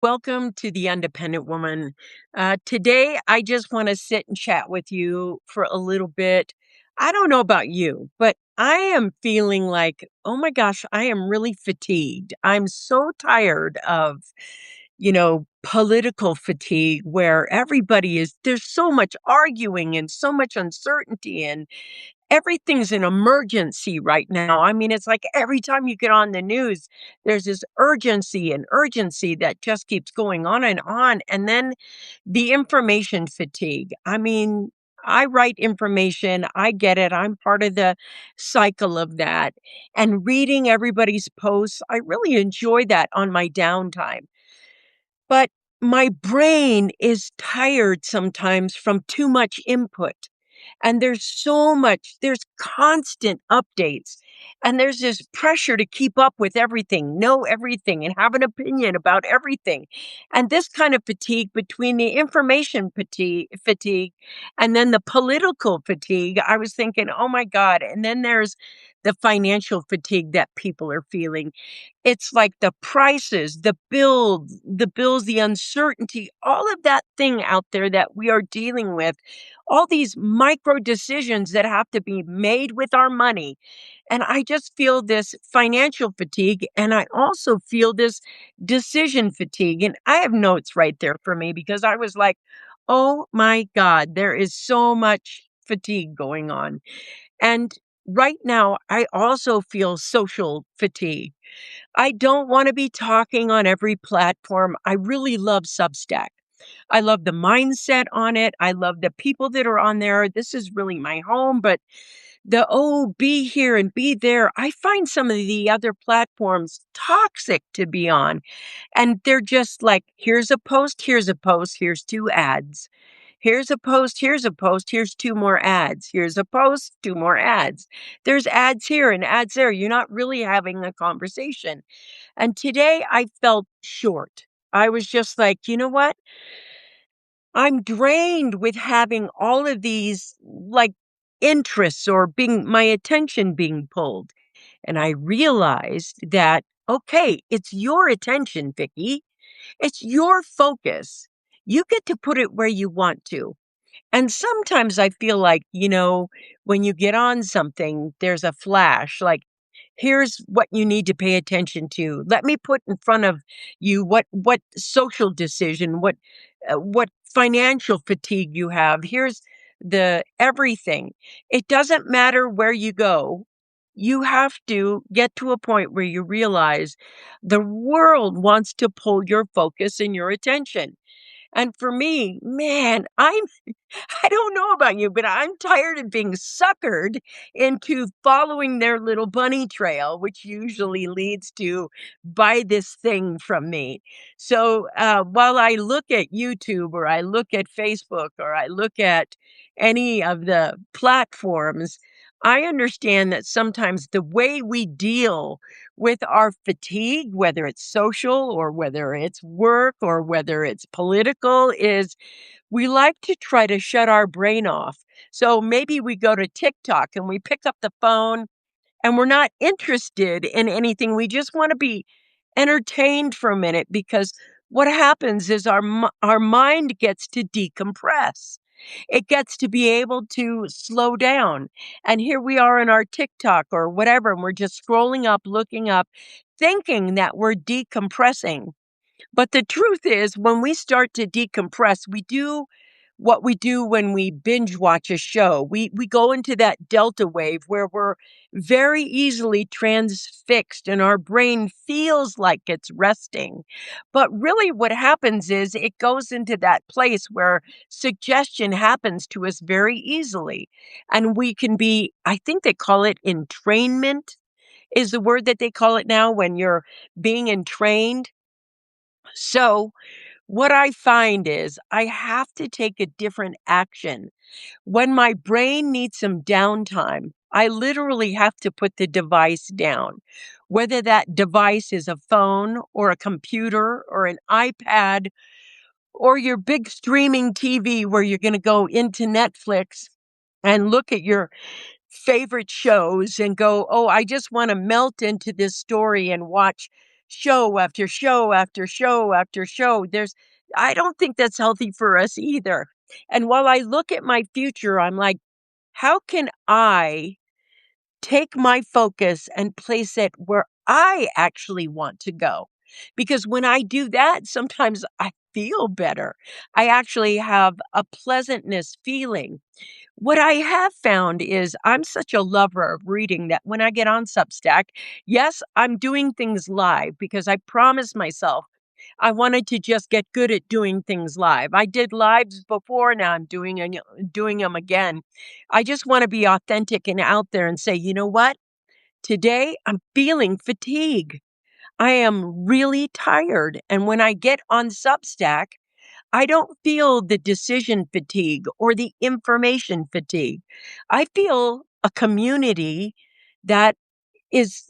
Welcome to the Independent Woman. Today, I just want to sit and chat with you for a little bit. I don't know about you, but I am feeling like, oh my gosh, I am really fatigued. I'm so tired of, political fatigue where there's so much arguing and so much uncertainty and everything's an emergency right now. I mean, it's like every time you get on the news, there's this urgency and urgency that just keeps going on and on. And then the information fatigue. I mean, I write information, I get it. I'm part of the cycle of that. And reading everybody's posts, I really enjoy that on my downtime. But my brain is tired sometimes from too much input. And there's constant updates. And there's this pressure to keep up with everything, know everything, and have an opinion about everything. And this kind of fatigue between the information fatigue and then the political fatigue, I was thinking, oh my God. And then there's the financial fatigue that people are feeling. It's like the prices, the bills, the uncertainty, all of that thing out there that we are dealing with, all these micro decisions that have to be made with our money. And I just feel this financial fatigue. And I also feel this decision fatigue. And I have notes right there for me because I was like, oh my God, there is so much fatigue going on. And right now, I also feel social fatigue. I don't want to be talking on every platform. I really love Substack. I love the mindset on it. I love the people that are on there. This is really my home, but be here and be there. I find some of the other platforms toxic to be on. And they're just like, here's a post, here's two ads. Here's a post, here's two more ads. Here's a post, two more ads. There's ads here and ads there. You're not really having a conversation. And today I felt short. I was just like, you know what? I'm drained with having all of these like interests or being my attention being pulled. And I realized that, okay, it's your attention, Vickie. It's your focus. You get to put it where you want to. And sometimes I feel like, when you get on something, there's a flash, like, here's what you need to pay attention to. Let me put in front of you what social decision, what financial fatigue you have. Here's the everything. It doesn't matter where you go. You have to get to a point where you realize the world wants to pull your focus and your attention. And for me, man, I don't know about you, but I'm tired of being suckered into following their little bunny trail, which usually leads to buy this thing from me. So while I look at YouTube or I look at Facebook or I look at any of the platforms, I understand that sometimes the way we deal with our fatigue, whether it's social or whether it's work or whether it's political, is we like to try to shut our brain off. So maybe we go to TikTok and we pick up the phone and we're not interested in anything. We just want to be entertained for a minute because what happens is our mind gets to decompress. It gets to be able to slow down. And here we are in our TikTok or whatever, and we're just scrolling up, looking up, thinking that we're decompressing. But the truth is, when we start to decompress, we do what we do when we binge watch a show. We go into that delta wave where we're very easily transfixed and our brain feels like it's resting. But really what happens is it goes into that place where suggestion happens to us very easily. And we can be, I think they call it entrainment is the word that they call it now when you're being entrained. So, what I find is I have to take a different action. When my brain needs some downtime, I literally have to put the device down. Whether that device is a phone or a computer or an iPad or your big streaming TV where you're going to go into Netflix and look at your favorite shows and go, oh, I just want to melt into this story and watch show after show after show after show. I don't think that's healthy for us either. And while I look at my future, I'm like, how can I take my focus and place it where I actually want to go? Because when I do that, sometimes I feel better. I actually have a pleasantness feeling. What I have found is I'm such a lover of reading that when I get on Substack, yes, I'm doing things live because I promised myself I wanted to just get good at doing things live. I did lives before, now I'm doing them again. I just want to be authentic and out there and say, you know what? Today I'm feeling fatigue. I am really tired. And when I get on Substack, I don't feel the decision fatigue or the information fatigue. I feel a community that is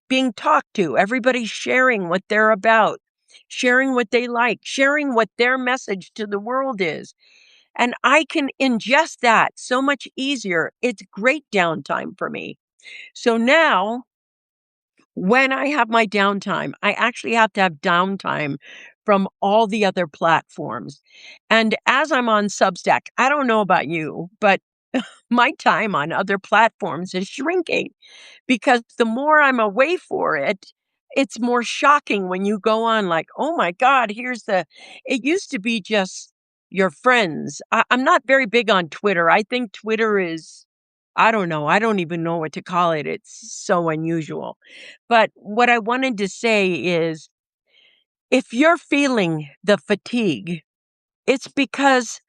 being talked to. Everybody's sharing what they're about, sharing what they like, sharing what their message to the world is. And I can ingest that so much easier. It's great downtime for me. So now when I have my downtime, I actually have to have downtime from all the other platforms. And as I'm on Substack, I don't know about you, but my time on other platforms is shrinking because the more I'm away for it, it's more shocking when you go on like, oh my God, it used to be just your friends. I'm not very big on Twitter. I think Twitter is, I don't know. I don't even know what to call it. It's so unusual. But what I wanted to say is if you're feeling the fatigue, it's because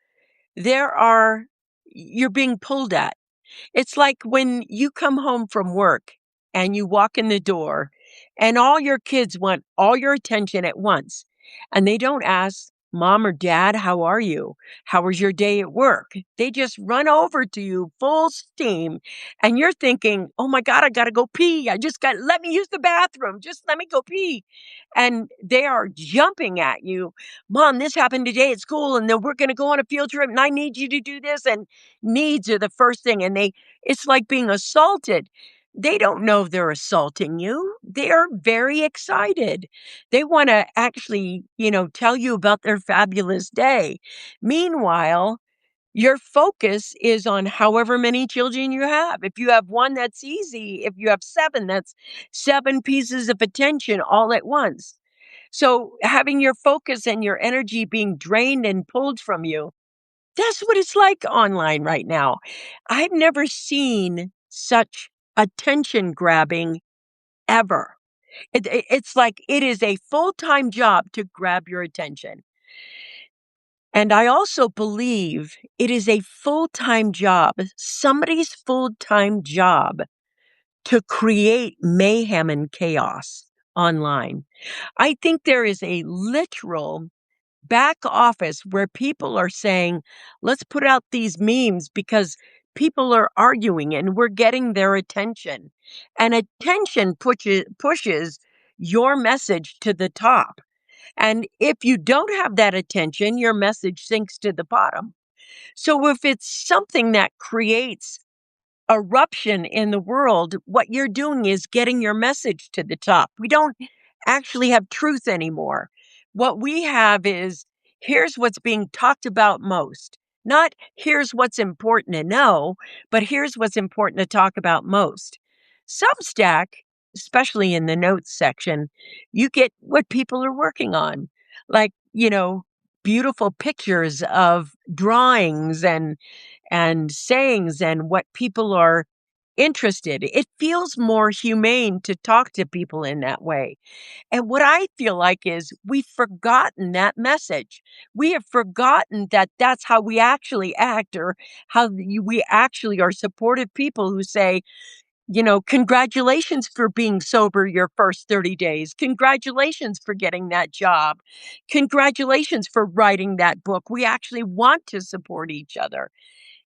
you're being pulled at. It's like when you come home from work and you walk in the door and all your kids want all your attention at once. And they don't ask, Mom or Dad, how are you? How was your day at work? They just run over to you full steam. And you're thinking, oh my God, I got to go pee. Let me use the bathroom. Just let me go pee. And they are jumping at you. Mom, this happened today at school. And then we're going to go on a field trip and I need you to do this. And needs are the first thing. And it's like being assaulted. They don't know they're assaulting you. They are very excited. They want to actually, tell you about their fabulous day. Meanwhile, your focus is on however many children you have. If you have one, that's easy. If you have seven, that's seven pieces of attention all at once. So having your focus and your energy being drained and pulled from you, that's what it's like online right now. I've never seen such attention grabbing ever. It's like it is a full-time job to grab your attention. And I also believe it is a full-time job, somebody's full-time job to create mayhem and chaos online. I think there is a literal back office where people are saying, let's put out these memes because people are arguing and we're getting their attention. And attention pushes your message to the top. And if you don't have that attention, your message sinks to the bottom. So if it's something that creates eruption in the world, what you're doing is getting your message to the top. We don't actually have truth anymore. What we have is here's what's being talked about most. Not here's what's important to know, but here's what's important to talk about most. Substack, especially in the notes section, you get what people are working on, like, beautiful pictures of drawings and sayings and what people are interested. It feels more humane to talk to people in that way. And what I feel like is we've forgotten that message. We have forgotten that that's how we actually act or we actually are supportive people who say, congratulations for being sober your first 30 days. Congratulations for getting that job. Congratulations for writing that book. We actually want to support each other.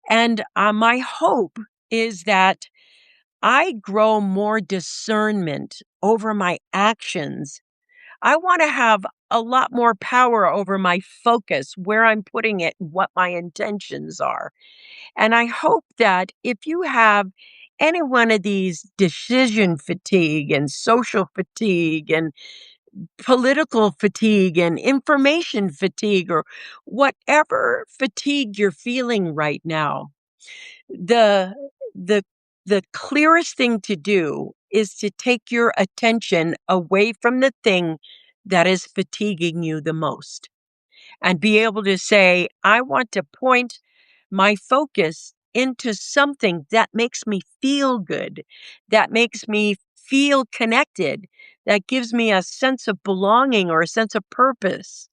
And my hope is that I grow more discernment over my actions. I want to have a lot more power over my focus, where I'm putting it, what my intentions are. And I hope that if you have any one of these decision fatigue and social fatigue and political fatigue and information fatigue or whatever fatigue you're feeling right now, the the the clearest thing to do is to take your attention away from the thing that is fatiguing you the most and be able to say, I want to point my focus into something that makes me feel good, that makes me feel connected, that gives me a sense of belonging or a sense of purpose.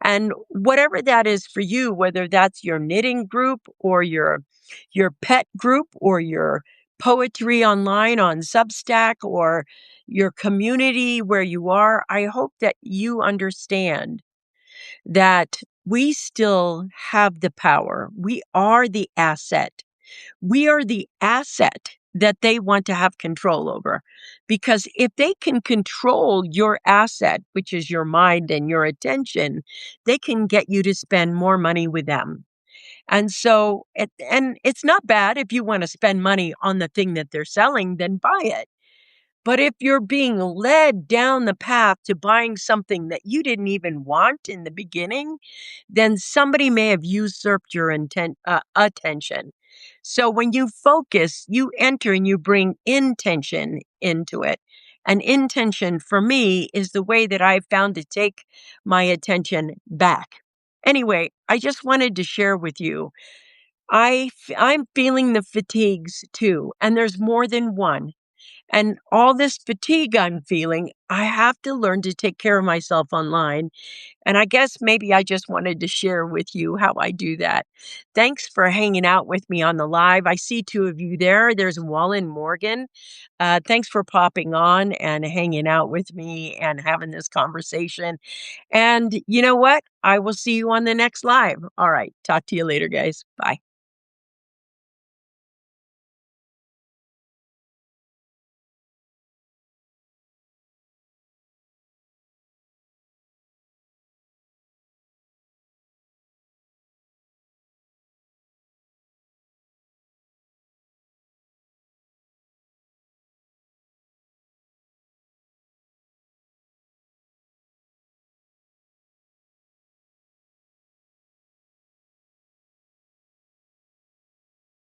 And whatever that is for you, whether that's your knitting group or your pet group or your poetry online on Substack or your community where you are, I hope that you understand that we still have the power. We are the asset. We are the asset that they want to have control over. Because if they can control your asset, which is your mind and your attention, they can get you to spend more money with them. And so, and it's not bad if you want to spend money on the thing that they're selling, then buy it. But if you're being led down the path to buying something that you didn't even want in the beginning, then somebody may have usurped your attention. So when you focus, you enter and you bring intention into it. And intention for me is the way that I've found to take my attention back. Anyway, I just wanted to share with you. I'm feeling the fatigues too, and there's more than one. And all this fatigue I'm feeling, I have to learn to take care of myself online. And I guess maybe I just wanted to share with you how I do that. Thanks for hanging out with me on the live. I see two of you there. There's Wallen Morgan. Thanks for popping on and hanging out with me and having this conversation. And you know what? I will see you on the next live. All right. Talk to you later, guys. Bye.